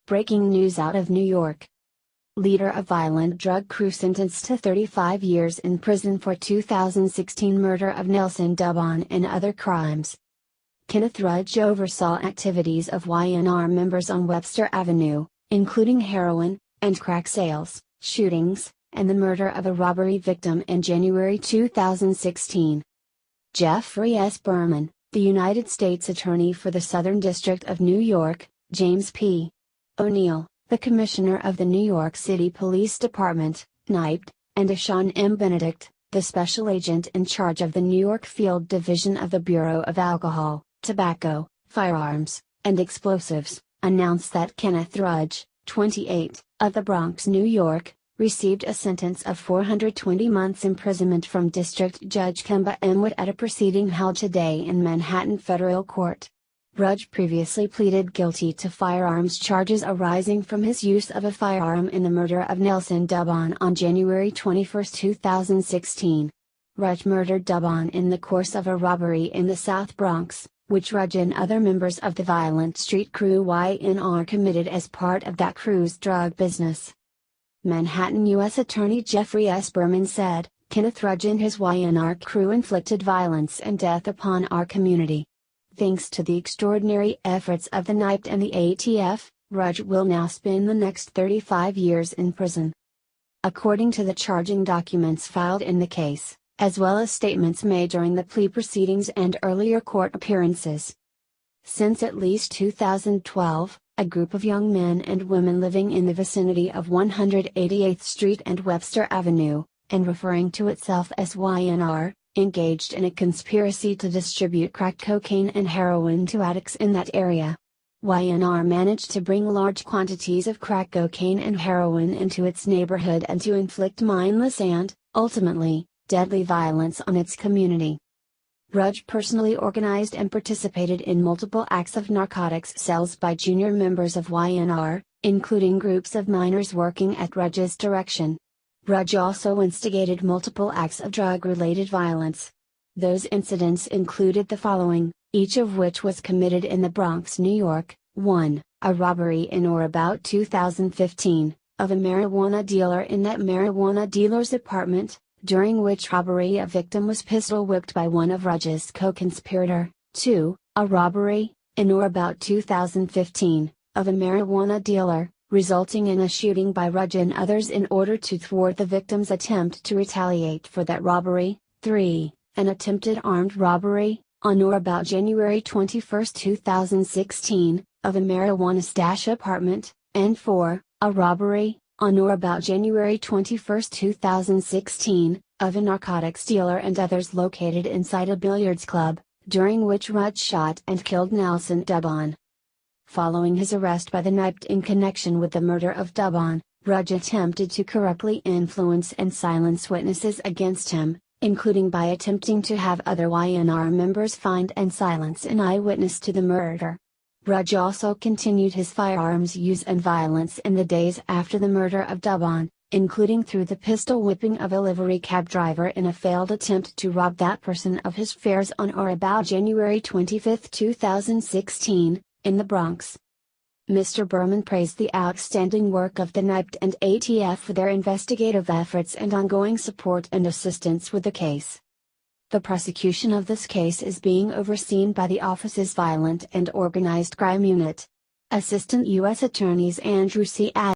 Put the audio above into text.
Breaking news out of New York. Leader of violent drug crew sentenced to 35 years in prison for 2016 murder of Nelson Dubon and other crimes. Kenneth Rudge oversaw activities of YNR members on Webster Avenue, including heroin and crack sales, shootings, and the murder of a robbery victim in January 2016. Jeffrey S. Berman, the United States Attorney for the Southern District of New York, James P. O'Neill, the Commissioner of the New York City Police Department, NYPD, and Ashawn M. Benedict, the Special Agent in charge of the New York Field Division of the Bureau of Alcohol, Tobacco, Firearms, and Explosives, announced that Kenneth Rudge, 28, of the Bronx, New York, received a sentence of 420 months imprisonment from District Judge Kemba M. Wood at a proceeding held today in Manhattan Federal Court. Rudge previously pleaded guilty to firearms charges arising from his use of a firearm in the murder of Nelson Dubon on January 21, 2016. Rudge murdered Dubon in the course of a robbery in the South Bronx, which Rudge and other members of the violent street crew YNR committed as part of that crew's drug business. Manhattan U.S. Attorney Jeffrey S. Berman said, "Kenneth Rudge and his YNR crew inflicted violence and death upon our community. Thanks to the extraordinary efforts of the NYPD and the ATF, Rudge will now spend the next 35 years in prison." According to the charging documents filed in the case, as well as statements made during the plea proceedings and earlier court appearances. Since at least 2012, a group of young men and women living in the vicinity of 188th Street and Webster Avenue, and referring to itself as YNR, engaged in a conspiracy to distribute crack cocaine and heroin to addicts in that area. YNR managed to bring large quantities of crack cocaine and heroin into its neighborhood and to inflict mindless and, ultimately, deadly violence on its community. Rudge personally organized and participated in multiple acts of narcotics sales by junior members of YNR, including groups of minors working at Rudge's direction. Rudge also instigated multiple acts of drug-related violence. Those incidents included the following, each of which was committed in the Bronx, New York: 1. A robbery in or about 2015, of a marijuana dealer in that marijuana dealer's apartment, during which robbery a victim was pistol-whipped by one of Rudge's co-conspirator. 2. A robbery, in or about 2015, of a marijuana dealer, resulting in a shooting by Rudge and others in order to thwart the victim's attempt to retaliate for that robbery. 3. An attempted armed robbery, on or about January 21, 2016, of a marijuana stash apartment. And 4. A robbery, on or about January 21, 2016, of a narcotics dealer and others located inside a billiards club, during which Rudge shot and killed Nelson Dubon. Following his arrest by the NYPD in connection with the murder of Dubon, Rudge attempted to corruptly influence and silence witnesses against him, including by attempting to have other YNR members find and silence an eyewitness to the murder. Rudge also continued his firearms use and violence in the days after the murder of Dubon, including through the pistol whipping of a livery cab driver in a failed attempt to rob that person of his fares on or about January 25, 2016, in the Bronx. Mr. Berman praised the outstanding work of the NYPD and ATF for their investigative efforts and ongoing support and assistance with the case. The prosecution of this case is being overseen by the office's Violent and Organized Crime Unit. Assistant U.S. Attorneys Andrew C.